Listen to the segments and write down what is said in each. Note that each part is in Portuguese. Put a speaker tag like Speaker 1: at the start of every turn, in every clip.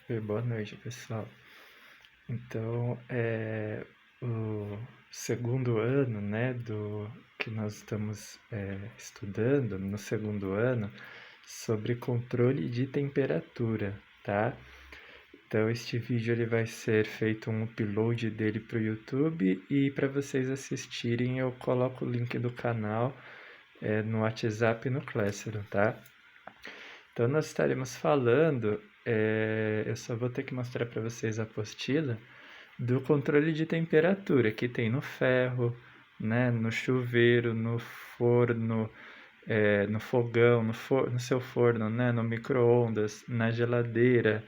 Speaker 1: Boa noite, pessoal. Então, o segundo ano, né, do que nós estamos estudando no segundo ano sobre controle de temperatura, tá? Então, este vídeo ele vai ser feito um upload dele para o YouTube e para vocês assistirem eu coloco o link do canal no WhatsApp e no Classroom, tá? Então, nós estaremos falando, eu só vou ter que mostrar para vocês a apostila do controle de temperatura que tem no ferro, né, no chuveiro, no forno, no fogão, no seu forno, né, no micro-ondas, na geladeira,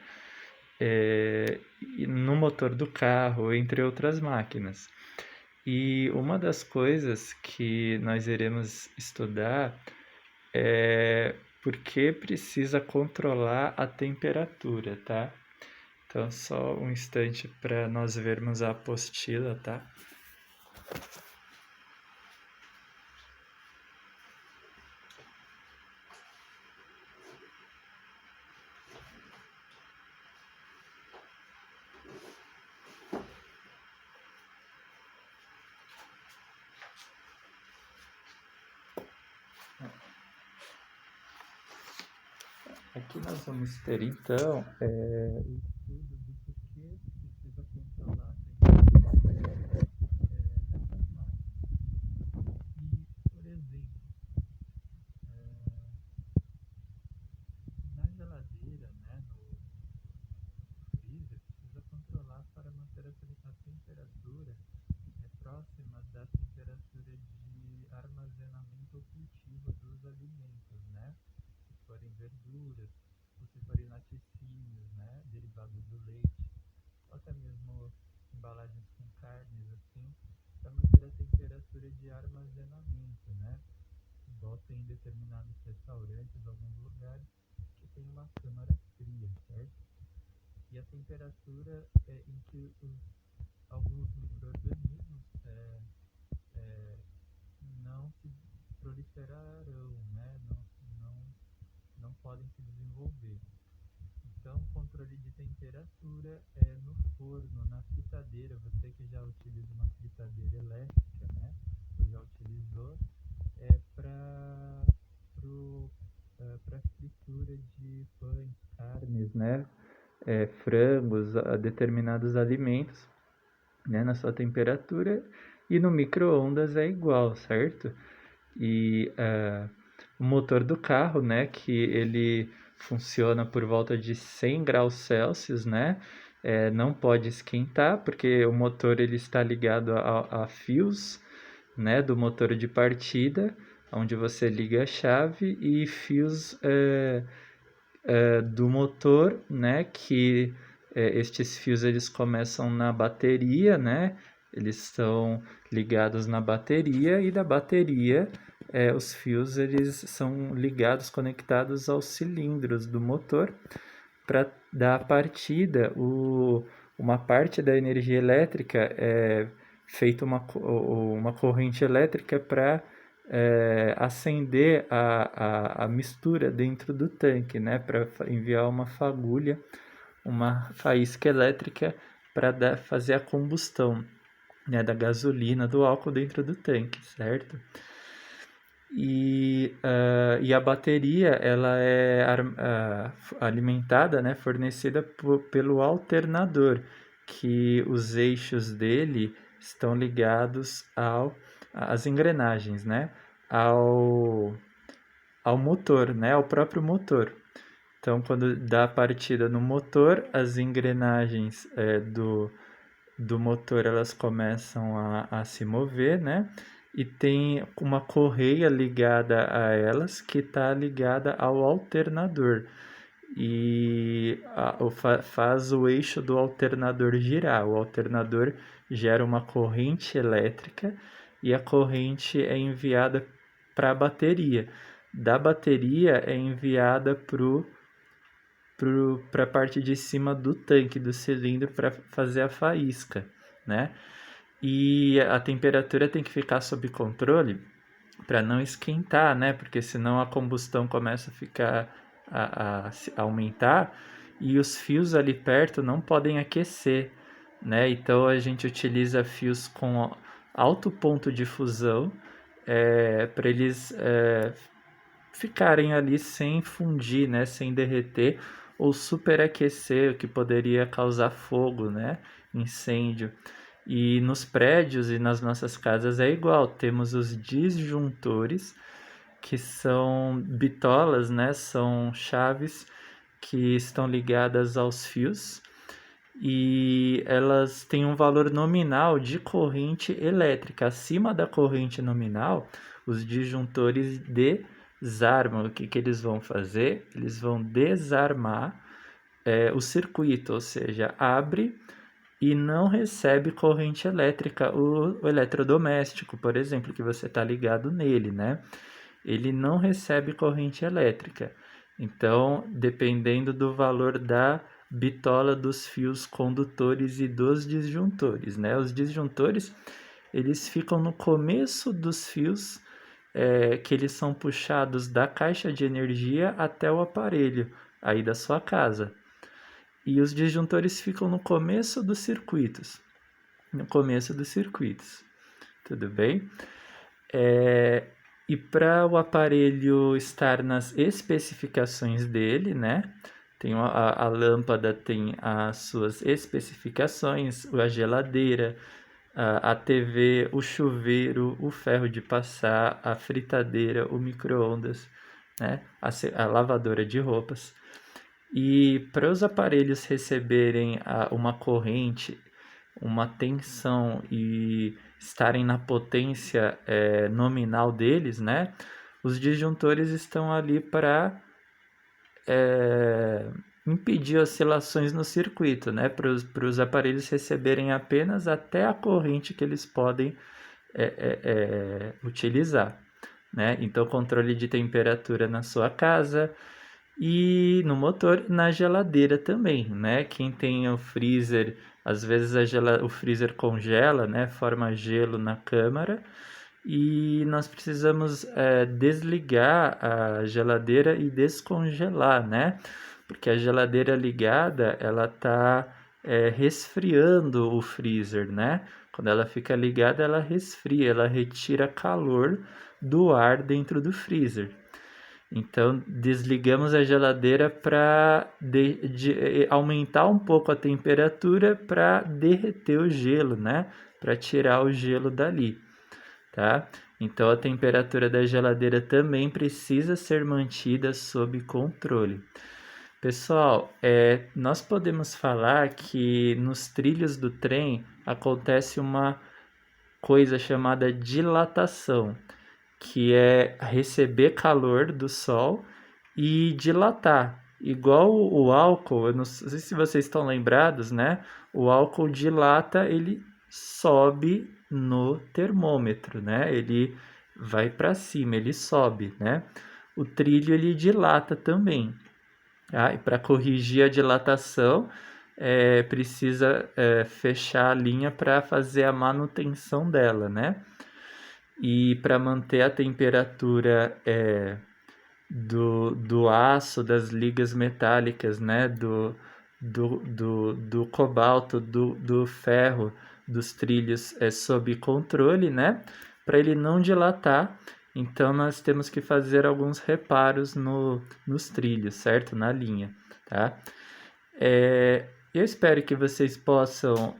Speaker 1: e no motor do carro, entre outras máquinas. E uma das coisas que nós iremos estudar é por que precisa controlar a temperatura, tá? Então, só um instante para nós vermos a apostila, tá? Aqui nós vamos ter, então, o estudo do porquê precisa controlar a temperatura nessas máquinas. E, por exemplo, na geladeira, né, no freezer, precisa controlar para manter a temperatura próxima da temperatura de armazenamento ou cultivo dos alimentos, né? Se forem verduras, ou se forem laticínios, né? Derivados do leite, ou até mesmo embalagens com carnes, assim, para manter a temperatura de armazenamento, né? Igual tem em determinados restaurantes, alguns lugares, que tem uma câmara fria, certo? E a temperatura em que alguns micro-organismos não se proliferarão, né? Não podem se desenvolver. Então, controle de temperatura é no forno, na fritadeira. Você que já utiliza uma fritadeira elétrica, né? Ou já utilizou, para fritura de pães, carnes, né? Frangos, a determinados alimentos, né? Na sua temperatura. E no micro-ondas é igual, certo? E o motor do carro, né, que ele funciona por volta de 100 graus Celsius, né, não pode esquentar porque o motor ele está ligado a fios, né, do motor de partida, onde você liga a chave, e fios do motor, né, que estes fios eles começam na bateria, né, eles estão ligados na bateria, e da bateria os fios eles são ligados, conectados aos cilindros do motor para dar a partida. Uma parte da energia elétrica é feita uma corrente elétrica para acender a mistura dentro do tanque, né, para enviar uma fagulha, uma faísca elétrica para fazer a combustão, né, da gasolina, do álcool dentro do tanque, certo? E a bateria ela é alimentada, né, fornecida pelo alternador, que os eixos dele estão ligados às engrenagens, né, ao, ao motor, né, ao próprio motor. Então, quando dá a partida no motor, as engrenagens do motor elas começam a se mover, né? E tem uma correia ligada a elas que está ligada ao alternador e faz o eixo do alternador girar. O alternador gera uma corrente elétrica e a corrente é enviada para a bateria. Da bateria é enviada para a parte de cima do tanque, do cilindro, para fazer a faísca, né? E a temperatura tem que ficar sob controle para não esquentar, né? Porque senão a combustão começa a ficar a aumentar e os fios ali perto não podem aquecer, né? Então a gente utiliza fios com alto ponto de fusão para eles ficarem ali sem fundir, né? Sem derreter ou superaquecer, o que poderia causar fogo, né? Incêndio. E nos prédios e nas nossas casas é igual, temos os disjuntores, que são bitolas, né? São chaves que estão ligadas aos fios e elas têm um valor nominal de corrente elétrica. Acima da corrente nominal, os disjuntores desarmam. O que eles vão fazer? Eles vão desarmar o circuito, ou seja, abre e não recebe corrente elétrica. O eletrodoméstico, por exemplo, que você está ligado nele, né? Ele não recebe corrente elétrica. Então, dependendo do valor da bitola dos fios condutores e dos disjuntores, né? Os disjuntores, eles ficam no começo dos fios que eles são puxados da caixa de energia até o aparelho aí da sua casa. E os disjuntores ficam no começo dos circuitos. No começo dos circuitos. Tudo bem? E para o aparelho estar nas especificações dele, né? Tem a lâmpada tem as suas especificações, a geladeira, a TV, o chuveiro, o ferro de passar, a fritadeira, o micro-ondas, né? A lavadora de roupas. E para os aparelhos receberem uma corrente, uma tensão e estarem na potência nominal deles, né? Os disjuntores estão ali para impedir oscilações no circuito, né? Para os aparelhos receberem apenas até a corrente que eles podem utilizar, né? Então, controle de temperatura na sua casa e no motor, na geladeira também, né? Quem tem o freezer, às vezes o freezer congela, né? Forma gelo na câmara e nós precisamos desligar a geladeira e descongelar, né? Porque a geladeira ligada, ela está resfriando o freezer, né? Quando ela fica ligada, ela resfria, ela retira calor do ar dentro do freezer. Então, desligamos a geladeira para aumentar um pouco a temperatura para derreter o gelo, né? Para tirar o gelo dali, tá? Então, a temperatura da geladeira também precisa ser mantida sob controle. Pessoal, nós podemos falar que nos trilhos do trem acontece uma coisa chamada dilatação, que é receber calor do sol e dilatar. Igual o álcool, eu não sei se vocês estão lembrados, né? O álcool dilata, ele sobe no termômetro, né? Ele vai para cima, ele sobe, né? O trilho ele dilata também. Tá? E para corrigir a dilatação, precisa fechar a linha para fazer a manutenção dela, né? E para manter a temperatura do aço, das ligas metálicas, né? Do cobalto, do ferro, dos trilhos sob controle, né? Para ele não dilatar, então nós temos que fazer alguns reparos nos trilhos, certo? Na linha, tá? Eu espero que vocês possam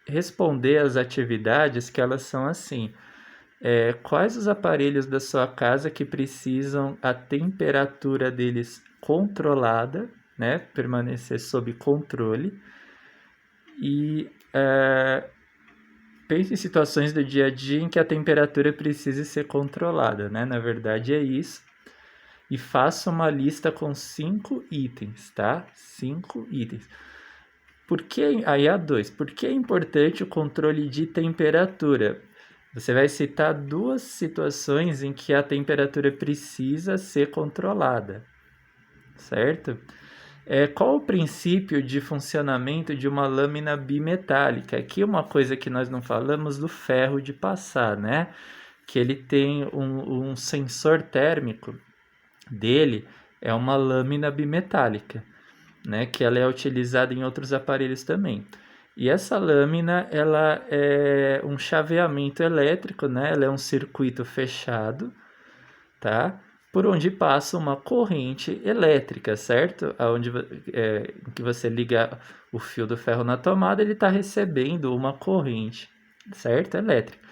Speaker 1: responder às atividades que elas são assim. Quais os aparelhos da sua casa que precisam a temperatura deles controlada, né? Permanecer sob controle. E pense em situações do dia a dia em que a temperatura precise ser controlada, né? Na verdade é isso. E faça uma lista com 5 itens, tá? 5 itens. Aí a 2. Por que é importante o controle de temperatura? Você vai citar 2 situações em que a temperatura precisa ser controlada, certo? Qual o princípio de funcionamento de uma lâmina bimetálica? Aqui uma coisa que nós não falamos do ferro de passar, né? Que ele tem um sensor térmico dele, é uma lâmina bimetálica. né, que ela é utilizada em outros aparelhos também. E essa lâmina, ela é um chaveamento elétrico, né? Ela é um circuito fechado, tá? Por onde passa uma corrente elétrica, certo? Aonde em que você liga o fio do ferro na tomada, ele está recebendo uma corrente, certo? Elétrica.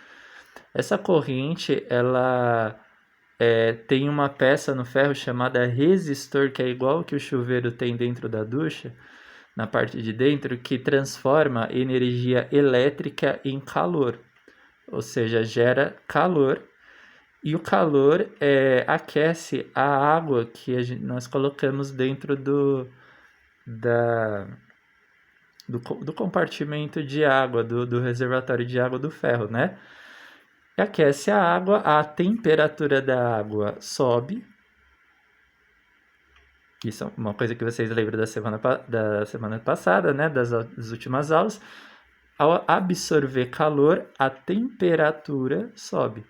Speaker 1: Essa corrente, ela tem uma peça no ferro chamada resistor, que é igual que o chuveiro tem dentro da ducha, na parte de dentro, que transforma energia elétrica em calor, ou seja, gera calor, e o calor aquece a água que nós colocamos dentro da, do compartimento de água, do reservatório de água do ferro, né? E aquece a água, a temperatura da água sobe. Isso é uma coisa que vocês lembram da semana passada, né? Das últimas aulas. Ao absorver calor, a temperatura sobe.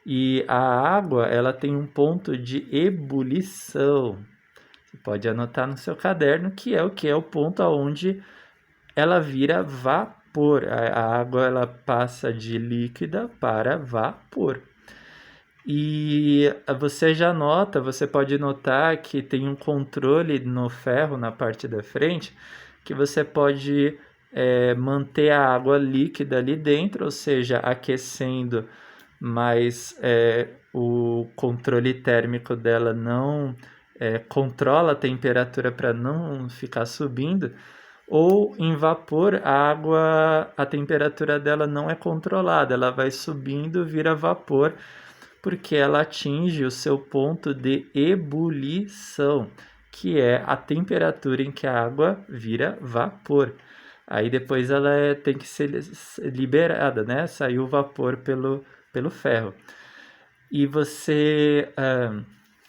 Speaker 1: E a água, ela tem um ponto de ebulição. Você pode anotar no seu caderno que é o ponto aonde ela vira vapor. A água, ela passa de líquida para vapor. E você já nota, você pode notar que tem um controle no ferro na parte da frente, que você pode manter a água líquida ali dentro, ou seja, aquecendo, mas o controle térmico dela não controla a temperatura para não ficar subindo, ou em vapor a água, a temperatura dela não é controlada, ela vai subindo, vira vapor, porque ela atinge o seu ponto de ebulição, que é a temperatura em que a água vira vapor. Aí depois ela tem que ser liberada, né? Saiu o vapor pelo ferro. E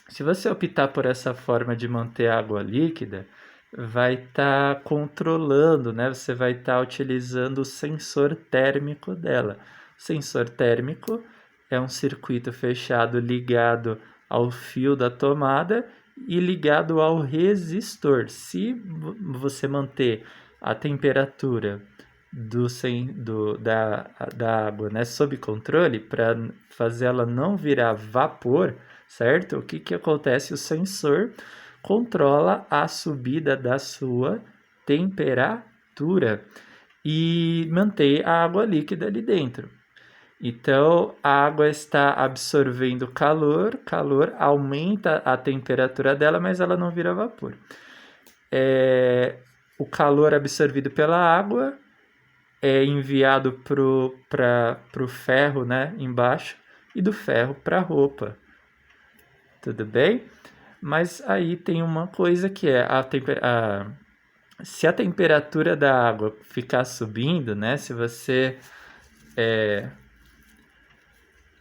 Speaker 1: se você optar por essa forma de manter a água líquida, vai estar controlando, né? Você vai estar utilizando o sensor térmico dela. O sensor térmico é um circuito fechado ligado ao fio da tomada e ligado ao resistor. Se você manter a temperatura da água, né, sob controle, para fazer ela não virar vapor, certo? O que acontece? O sensor controla a subida da sua temperatura e mantém a água líquida ali dentro. Então, a água está absorvendo calor aumenta a temperatura dela, mas ela não vira vapor. O calor absorvido pela água é enviado para o ferro, né, embaixo, e do ferro para a roupa. Tudo bem? Mas aí tem uma coisa que é se a temperatura da água ficar subindo, né,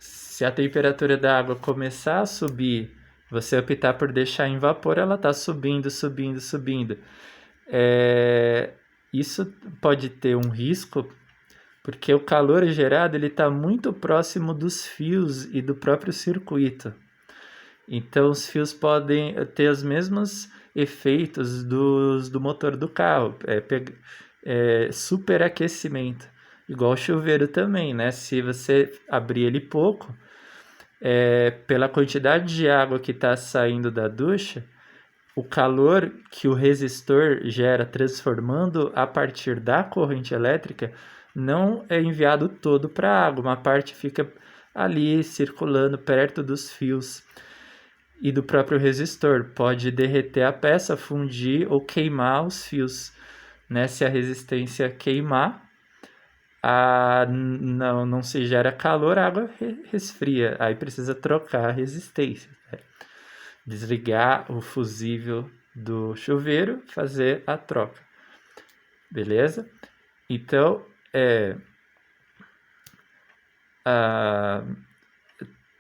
Speaker 1: se a temperatura da água começar a subir, você optar por deixar em vapor, ela está subindo, subindo, subindo. Isso pode ter um risco, porque o calor gerado está muito próximo dos fios e do próprio circuito. Então, os fios podem ter os mesmos efeitos do motor do carro, superaquecimento, igual o chuveiro também, né? Se você abrir ele pouco, pela quantidade de água que está saindo da ducha, o calor que o resistor gera transformando a partir da corrente elétrica não é enviado todo para a água, uma parte fica ali circulando perto dos fios e do próprio resistor. Pode derreter a peça, fundir ou queimar os fios. Né? Se a resistência queimar, não se gera calor, a água resfria. Aí precisa trocar a resistência. Né? Desligar o fusível do chuveiro, fazer a troca. Beleza? Então,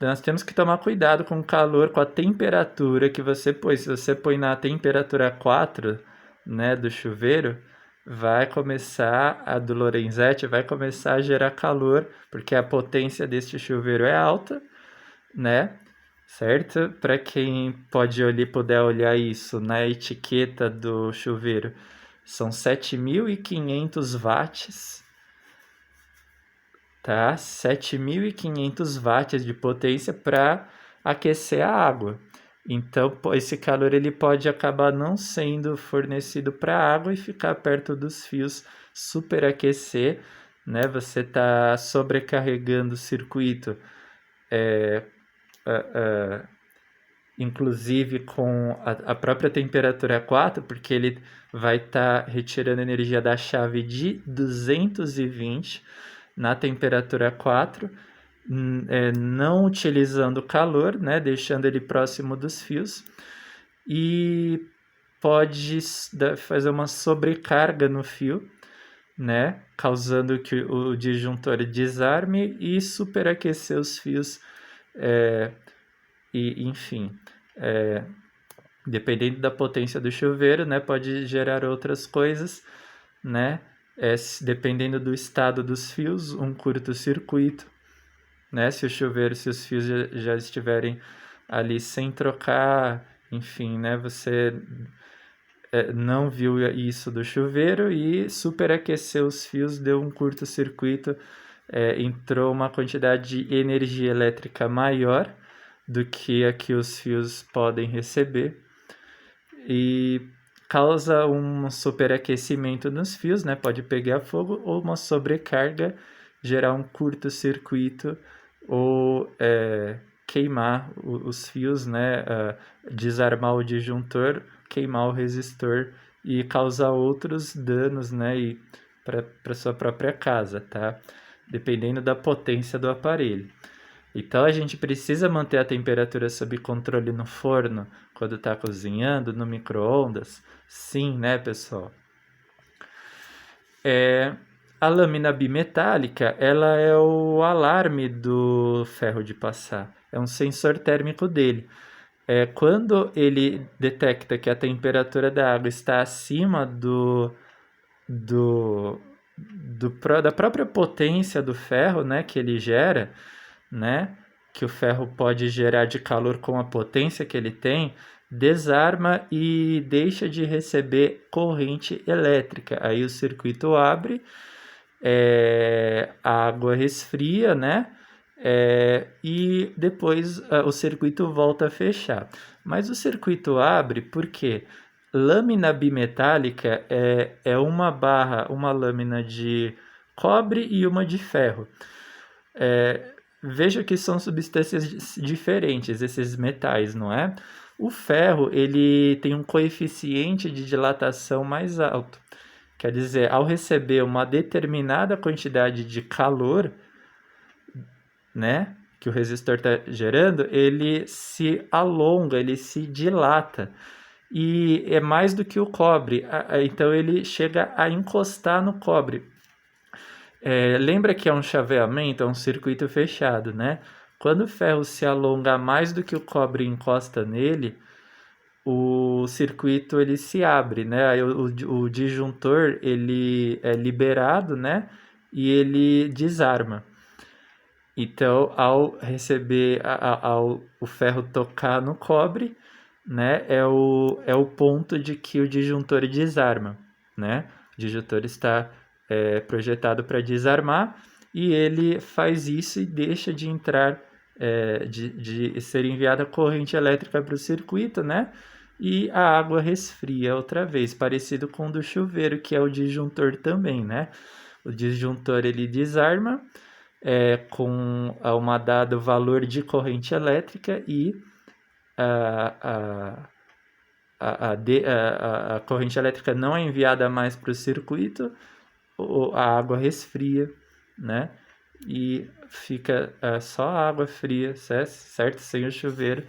Speaker 1: nós temos que tomar cuidado com o calor, com a temperatura que você põe. Se você põe na temperatura 4, né, do chuveiro, vai começar, a do Lorenzetti vai começar a gerar calor, porque a potência deste chuveiro é alta, né? certo? Para quem puder olhar isso na etiqueta do chuveiro, são 7.500 watts, tá? 7.500 watts de potência para aquecer a água. Então, esse calor ele pode acabar não sendo fornecido para a água e ficar perto dos fios, superaquecer, né? Você está sobrecarregando o circuito, inclusive com a própria temperatura 4, porque ele vai estar retirando energia da chave de 220 na temperatura 4, não utilizando calor, né, deixando ele próximo dos fios, e pode fazer uma sobrecarga no fio, né, causando que o disjuntor desarme e superaquecer os fios, e enfim, dependendo da potência do chuveiro, né, pode gerar outras coisas, né, dependendo do estado dos fios, um curto-circuito, né, se os fios já estiverem ali sem trocar, enfim, né, você não viu isso do chuveiro e superaqueceu os fios, deu um curto-circuito, entrou uma quantidade de energia elétrica maior do que a que os fios podem receber e causa um superaquecimento nos fios, né? Pode pegar fogo ou uma sobrecarga, gerar um curto-circuito ou queimar os fios, né? Desarmar o disjuntor, queimar o resistor e causar outros danos, né? E para sua própria casa, tá? Dependendo da potência do aparelho. Então a gente precisa manter a temperatura sob controle no forno quando está cozinhando, no micro-ondas? Sim, né, pessoal? A lâmina bimetálica, ela é o alarme do ferro de passar. É um sensor térmico dele. Quando ele detecta que a temperatura da água está acima do, da própria potência do ferro, né, que ele gera, né, que o ferro pode gerar de calor com a potência que ele tem, desarma e deixa de receber corrente elétrica. Aí o circuito abre, a água resfria, né? E depois o circuito volta a fechar. Mas o circuito abre porque lâmina bimetálica é uma barra, uma lâmina de cobre e uma de ferro. Veja que são substâncias diferentes, esses metais, não é? O ferro, ele tem um coeficiente de dilatação mais alto. Quer dizer, ao receber uma determinada quantidade de calor, né, que o resistor está gerando, ele se alonga, ele se dilata. E é mais do que o cobre, então ele chega a encostar no cobre. Lembra que é um chaveamento, é um circuito fechado, né? Quando o ferro se alonga mais do que o cobre encosta nele, o circuito ele se abre, né? Aí o disjuntor ele é liberado, né? E ele desarma. Então, ao receber, ao o ferro tocar no cobre, né? É o ponto de que o disjuntor desarma, né? O disjuntor está projetado para desarmar e ele faz isso e deixa de entrar, de ser enviada corrente elétrica para o circuito, né? E a água resfria outra vez, parecido com o do chuveiro, que é o disjuntor também, né? O disjuntor ele desarma com uma dado valor de corrente elétrica e a, a corrente elétrica não é enviada mais para o circuito, a água resfria, né? E fica só a água fria, certo? Sem o chuveiro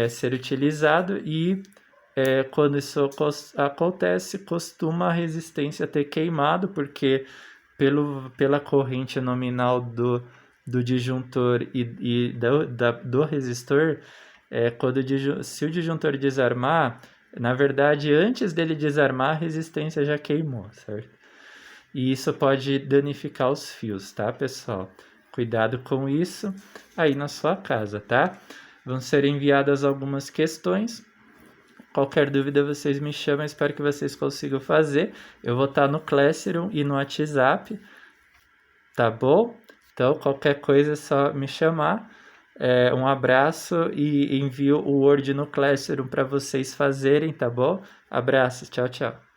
Speaker 1: ser utilizado e quando isso acontece, costuma a resistência ter queimado, porque pela corrente nominal do disjuntor e do resistor, se o disjuntor desarmar, na verdade, antes dele desarmar, a resistência já queimou, certo? E isso pode danificar os fios, tá, pessoal? Cuidado com isso aí na sua casa, tá? vão ser enviadas algumas questões. Qualquer dúvida vocês me chamam, espero que vocês consigam fazer. Eu vou estar no Classroom e no WhatsApp, tá bom? Então, qualquer coisa é só me chamar. Um abraço e envio o Word no Classroom para vocês fazerem, tá bom? Abraço, tchau, tchau.